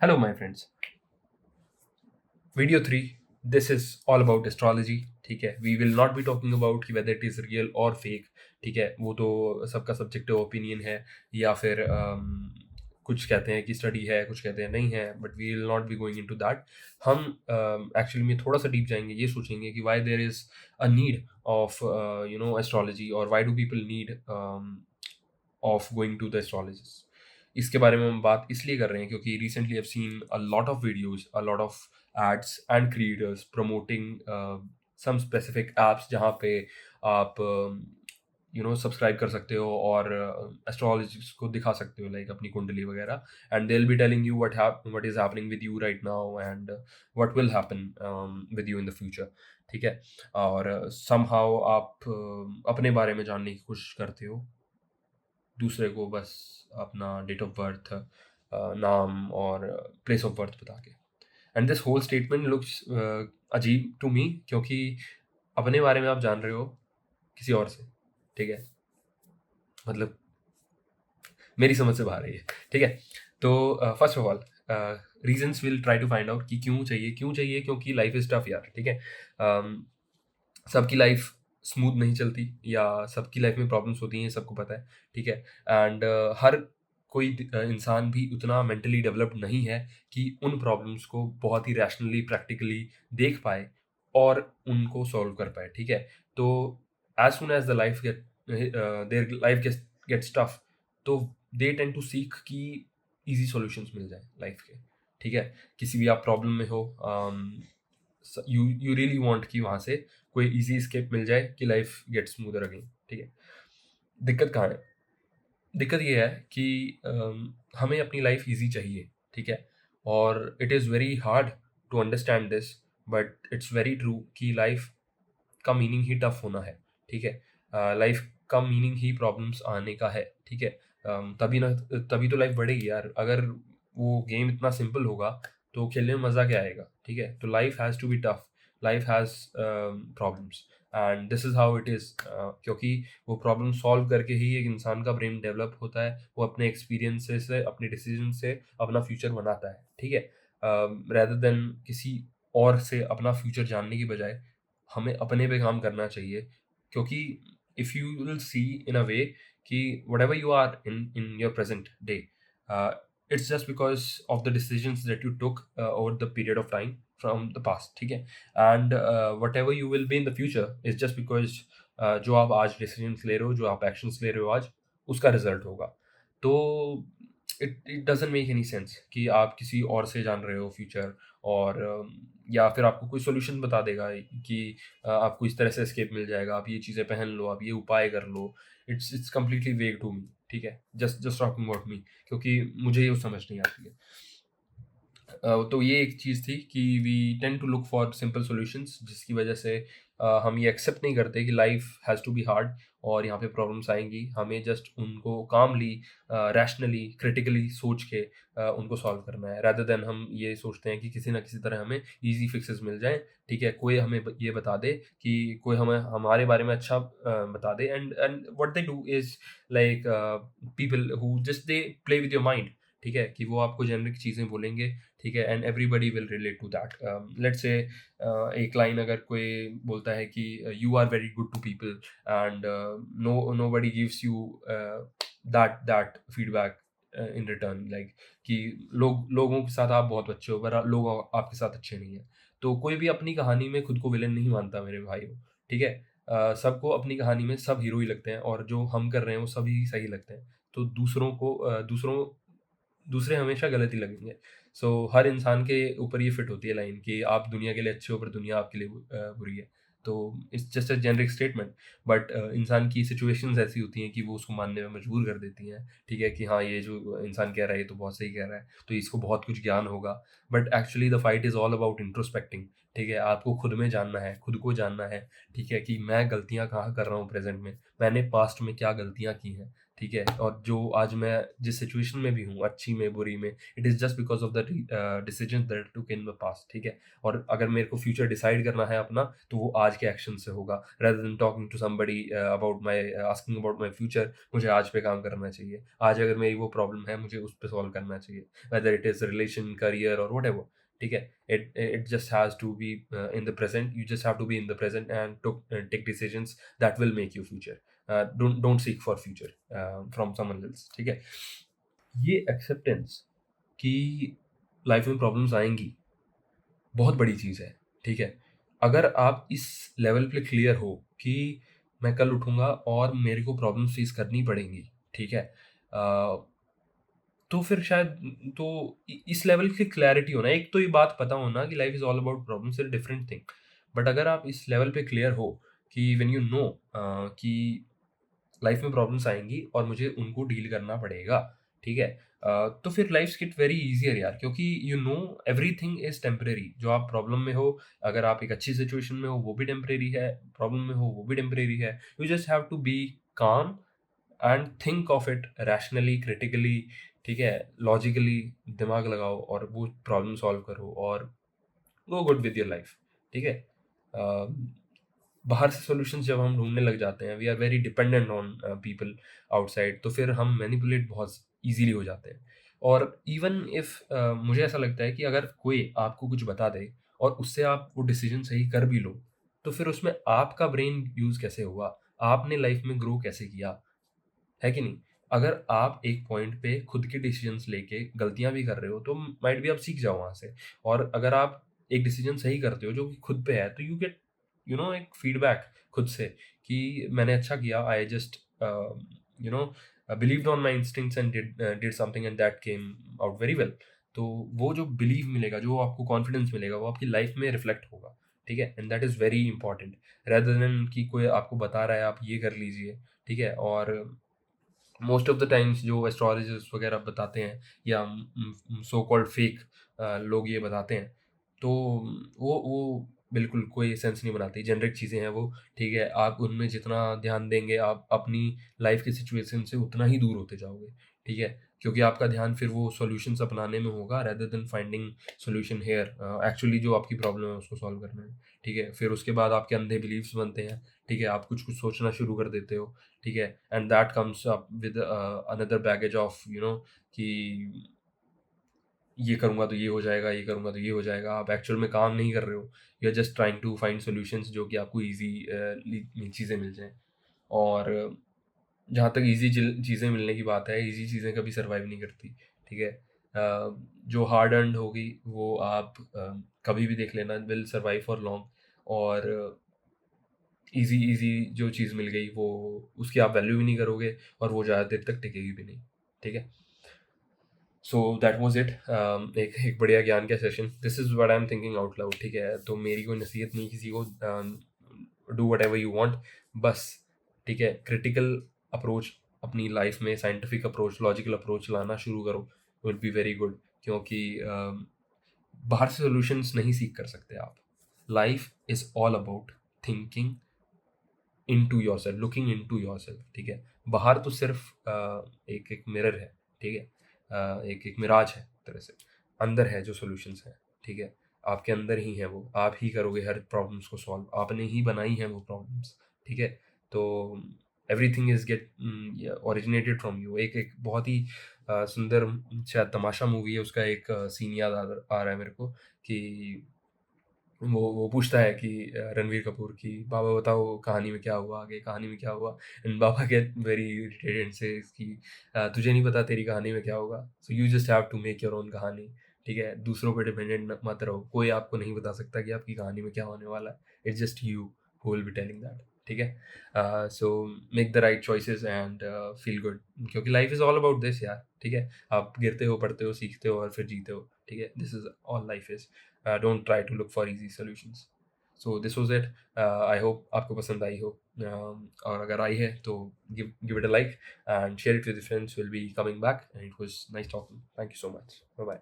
Hello, my friends. Video 3. This is all about astrology. ठीक है, we will not be talking about कि whether it is real और fake. ठीक है, वो तो सबका सब्जेक्टिव ओपिनियन है, या फिर कुछ कहते हैं कि स्टडी है, कुछ कहते हैं नहीं है, but we will not be going into that. हम एक्चुअली में थोड़ा सा डीप जाएंगे, ये सोचेंगे कि why there is a need of astrology, और why do people need of going to the astrologist. इसके बारे में हम बात इसलिए कर रहे हैं क्योंकि recently I seen a lot of videos, a lot of ads and creators promoting some specific apps जहाँ पे आप सब्सक्राइब कर सकते हो और एस्ट्रोलॉजिस्ट को दिखा सकते हो, लाइक अपनी कुंडली वगैरह, and they will be telling you what is happening with you right now and what will happen with you in the future. ठीक है, और समहाउ आप अपने बारे में जानने की कोशिश करते हो, दूसरे को बस अपना डेट ऑफ बर्थ, नाम और प्लेस ऑफ बर्थ बता के. And this whole statement looks अजीब टू मी, क्योंकि अपने बारे में आप जान रहे हो किसी और से. ठीक है, मतलब मेरी समझ से बाहर है ये. ठीक है, तो first of all reasons will try to find out कि क्यों चाहिए, क्योंकि लाइफ इज टफ यार. ठीक है, सबकी लाइफ स्मूथ नहीं चलती, या सबकी लाइफ में प्रॉब्लम्स होती हैं, सबको पता है. ठीक है, एंड हर कोई इंसान भी उतना मेंटली डेवलप्ड नहीं है कि उन प्रॉब्लम्स को बहुत ही रैशनली प्रैक्टिकली देख पाए और उनको सॉल्व कर पाए. ठीक है, तो as soon as the life their life gets tough, तो दे टेंड टू सीक कि इजी सॉल्यूशंस मिल जाए लाइफ के. ठीक है, किसी भी आप प्रॉब्लम में हो, यू रियली वांट कि वहाँ से कोई इजी स्केप मिल जाए कि लाइफ गेट स्मूदर अगेन. ठीक है, दिक्कत कहाँ है? दिक्कत ये है कि हमें अपनी लाइफ इजी चाहिए. ठीक है, और it is very hard to understand this, but it's very true कि लाइफ का मीनिंग ही टफ होना है. ठीक है, लाइफ का मीनिंग ही प्रॉब्लम्स आने का है. ठीक है, तभी तो लाइफ बढ़ेगी यार. अगर वो गेम इतना सिंपल होगा तो खेलने में मज़ा क्या आएगा. ठीक है, तो life has to be tough, life has problems, and this is how it is. क्योंकि वो प्रॉब्लम सॉल्व करके ही एक इंसान का ब्रेन डेवलप होता है, वो अपने एक्सपीरियंसेस से, अपने डिसीजन से अपना फ्यूचर बनाता है. ठीक है, रेदर देन किसी और से अपना फ्यूचर जानने की बजाय हमें अपने पे काम करना चाहिए. क्योंकि if you will see in a way कि whatever you are in your present day, it's just because of the decisions that you took over the period of time from the past. ठीक है, and whatever you will be in the future is just because जो आप आज decisions ले रहे हो, जो आप एक्शंस ले रहे हो आज, उसका रिजल्ट होगा. तो it doesn't make any sense कि आप किसी और से जान रहे हो फ्यूचर, और या फिर आपको कोई सॉल्यूशन बता देगा कि आपको इस तरह से एस्केप मिल जाएगा, आप ये चीज़ें पहन लो, आप ये उपाय कर लो. इट्स कंप्लीटली वेग टू मी. ठीक है, जस्ट टॉकिंग अबाउट मी, क्योंकि मुझे ये समझ नहीं आती है. तो ये एक चीज़ थी कि we tend to look for simple solutions, जिसकी वजह से हम ये एक्सेप्ट नहीं करते कि life has to be hard और यहाँ पे प्रॉब्लम्स आएंगी. हमें जस्ट उनको कामली, रैशनली, क्रिटिकली सोच के उनको सॉल्व करना है, रादर देन हम ये सोचते हैं कि किसी ना किसी तरह हमें इजी फिक्सेस मिल जाएं. ठीक है, कोई हमें ये बता दे कि कोई हमें हमारे बारे में अच्छा बता दे, and what they do is like people who just they play with your mind. ठीक है, कि वो आपको जेनरिक चीज़ें बोलेंगे. ठीक है, and everybody will relate to that. Let's say एक लाइन अगर कोई बोलता है कि you are very good to people, and nobody gives you that feedback in return, like कि लोगों के साथ आप बहुत अच्छे हो पर लोग आपके साथ अच्छे नहीं हैं. तो कोई भी अपनी कहानी में खुद को विलन नहीं मानता मेरे भाइयों. ठीक है, सबको अपनी कहानी में सब हीरो ही लगते हैं, और जो हम कर रहे हैं वो सभी सही लगते हैं. तो दूसरे हमेशा गलत ही लगेंगे. सो हर इंसान के ऊपर ये फिट होती है लाइन कि आप दुनिया के लिए अच्छे हो पर दुनिया आपके लिए बुरी है. तो it's just a generic statement, but इंसान की सिचुएशंस ऐसी होती हैं कि वो उसको मानने में मजबूर कर देती हैं. ठीक है, कि हाँ, ये जो इंसान कह रहा है ये तो बहुत सही कह रहा है, तो इसको बहुत कुछ ज्ञान होगा. But actually the fight is all about introspecting. ठीक है, आपको खुद में जानना है, खुद को जानना है. ठीक है, कि मैं गलतियाँ कहाँ कर रहा हूँ प्रेजेंट में, मैंने पास्ट में क्या गलतियाँ की हैं. ठीक है? और जो आज मैं जिस सिचुएशन में भी हूँ, अच्छी में, बुरी में, it is just because of the decisions that I टूक इन द पास्ट, ठीक है? और अगर मेरे को फ्यूचर डिसाइड करना है अपना, तो वो आज के एक्शन से होगा, rather than talking to somebody about my asking about my future. मुझे आज पे काम करना चाहिए। आज अगर मेरी वो प्रॉब्लम है, मुझे उस पे सॉल्व करना चाहिए, weather it is relation, career और व्हाटएवर, ठीक है? It just has to be in the present. You just have to be in the present and take decisions that will make you future. Don't seek for future from someone else, ठीक है? ये acceptance कि life में problems आएंगी बहुत बड़ी चीज़ है, ठीक है? अगर आप इस लेवल पे क्लियर हो कि मैं कल उठूंगा और मेरे को प्रॉब्लम फेस करनी पड़ेंगी, ठीक है? अ, तो फिर शायद तो इस लेवल की क्लैरिटी होना, एक तो ये बात पता होना कि life is all about problems, is different thing. But अगर आप इस लेवल पे क्लियर हो कि व्हेन यू नो कि लाइफ में प्रॉब्लम्स आएंगी और मुझे उनको डील करना पड़ेगा, ठीक है? तो फिर लाइफ गेट वेरी इजियर यार, क्योंकि you know everything is temporary. जो आप प्रॉब्लम में हो, अगर आप एक अच्छी सिचुएशन में हो वो भी टेम्परेरी है, प्रॉब्लम में हो वो भी टेम्परेरी है। You just have to be calm and think of it rationally, critically, ठीक है? लॉजिकली दिमाग लगाओ और वो प्रॉब्लम सॉल्व करो और go good with your life, ठीक है? अ, बाहर से सॉल्यूशंस जब हम ढूँढने लग जाते हैं, we are very dependent on people outside, तो फिर हम मैनिपुलेट बहुत ईज़िली हो जाते हैं। और इवन इफ मुझे ऐसा लगता है कि अगर कोई आपको कुछ बता दे और उससे आप वो डिसीजन सही कर भी लो, तो फिर उसमें आपका ब्रेन यूज़ कैसे हुआ? आपने लाइफ में ग्रो कैसे किया? है कि नहीं? अगर आप एक पॉइंट पे खुद के डिसीजंस लेके गलतियाँ भी कर रहे हो, तो माइट बी आप सीख जाओ वहाँ से। और अगर आप एक डिसीजन सही करते हो जो कि खुद पे है, तो यू गेट एक फीडबैक खुद से कि मैंने अच्छा किया, I just you know believed on my instincts and did something and that came out very well. तो वो जो बिलीव मिलेगा, जो आपको कॉन्फिडेंस मिलेगा, वो आपकी लाइफ में रिफ्लेक्ट होगा, ठीक है? And that is very important, rather than कि कोई आपको बता रहा है आप ये कर लीजिए, ठीक है? और मोस्ट ऑफ द टाइम्स जो एस्ट्रोलॉजर्स वगैरह बताते हैं या सो कॉल्ड फेक लोग ये बताते हैं, तो वो बिल्कुल कोई सेंस नहीं बनाती, जेनरिक चीज़ें हैं वो, ठीक है? आप उनमें जितना ध्यान देंगे, आप अपनी लाइफ की सिचुएशन से उतना ही दूर होते जाओगे, ठीक है? क्योंकि आपका ध्यान फिर वो सॉल्यूशंस अपनाने में होगा, rather then finding solution here, actually जो आपकी प्रॉब्लम है उसको सॉल्व करने में, ठीक है? फिर उसके बाद आपके अंधे बिलीव्स बनते हैं, ठीक है? आप कुछ कुछ सोचना शुरू कर देते हो, ठीक है? And that comes up with another baggage of कि ये करूँगा तो ये हो जाएगा, ये करूँगा तो ये हो जाएगा। आप एक्चुअल में काम नहीं कर रहे हो, you are just trying to find solutions जो कि आपको ईज़ी चीज़ें मिल जाएँ। और जहाँ तक ईज़ी चीज़ें मिलने की बात है, ईज़ी चीज़ें कभी सर्वाइव नहीं करती, ठीक है? जो हार्ड अर्न्ड होगी वो आप कभी भी देख लेना विल सर्वाइव फॉर लॉन्ग। और ईज़ी जो चीज़ मिल गई वो उसकी आप वैल्यू भी नहीं करोगे और वो ज़्यादा देर तक टिकेगी भी नहीं, ठीक है? So that was it. एक एक बढ़िया ज्ञान का session. This is what I am thinking out loud, ठीक है? तो मेरी कोई नसीहत नहीं किसी को, डू व्हाटएवर यू वांट, बस, ठीक है? क्रिटिकल अप्रोच अपनी लाइफ में, साइंटिफिक अप्रोच, लॉजिकल अप्रोच लाना शुरू करो, विल बी वेरी गुड। क्योंकि बाहर से सॉल्यूशंस नहीं सीख कर सकते आप। Life is all about thinking into yourself, looking into yourself, ठीक है? बाहर तो सिर्फ एक एक मिरर है, ठीक है? एक एक मिराज है एक तरह से। अंदर है जो सॉल्यूशंस हैं, ठीक है? आपके अंदर ही है वो, आप ही करोगे हर प्रॉब्लम्स को सॉल्व, आपने ही बनाई है वो प्रॉब्लम्स, ठीक है? तो everything is get originated from you. एक एक बहुत ही सुंदर, शायद तमाशा मूवी है, उसका एक सीन याद आ रहा है मेरे को कि वो पूछता है कि रणवीर कपूर की, बाबा बताओ कहानी में क्या हुआ, आगे कहानी में क्या हुआ? And baba get very irritated and says कि तुझे नहीं पता तेरी कहानी में क्या होगा, so you just have to make your own कहानी, ठीक है? दूसरों पे डिपेंडेंट मत रहो, कोई आपको नहीं बता सकता कि आपकी कहानी में क्या होने वाला है। It's just you who will be telling that, ठीक है? So make the right choices and feel good, क्योंकि life is all about this यार, ठीक है? आप गिरते हो, पढ़ते हो, सीखते हो और फिर जीते हो, ठीक है? This is all life is. Don't try to look for easy solutions. So this was it. I hope आपको पसंद आई हो, और अगर आई है तो give it a like and share it with your friends who will be coming back, and it was nice talking. Thank you so much. Bye bye.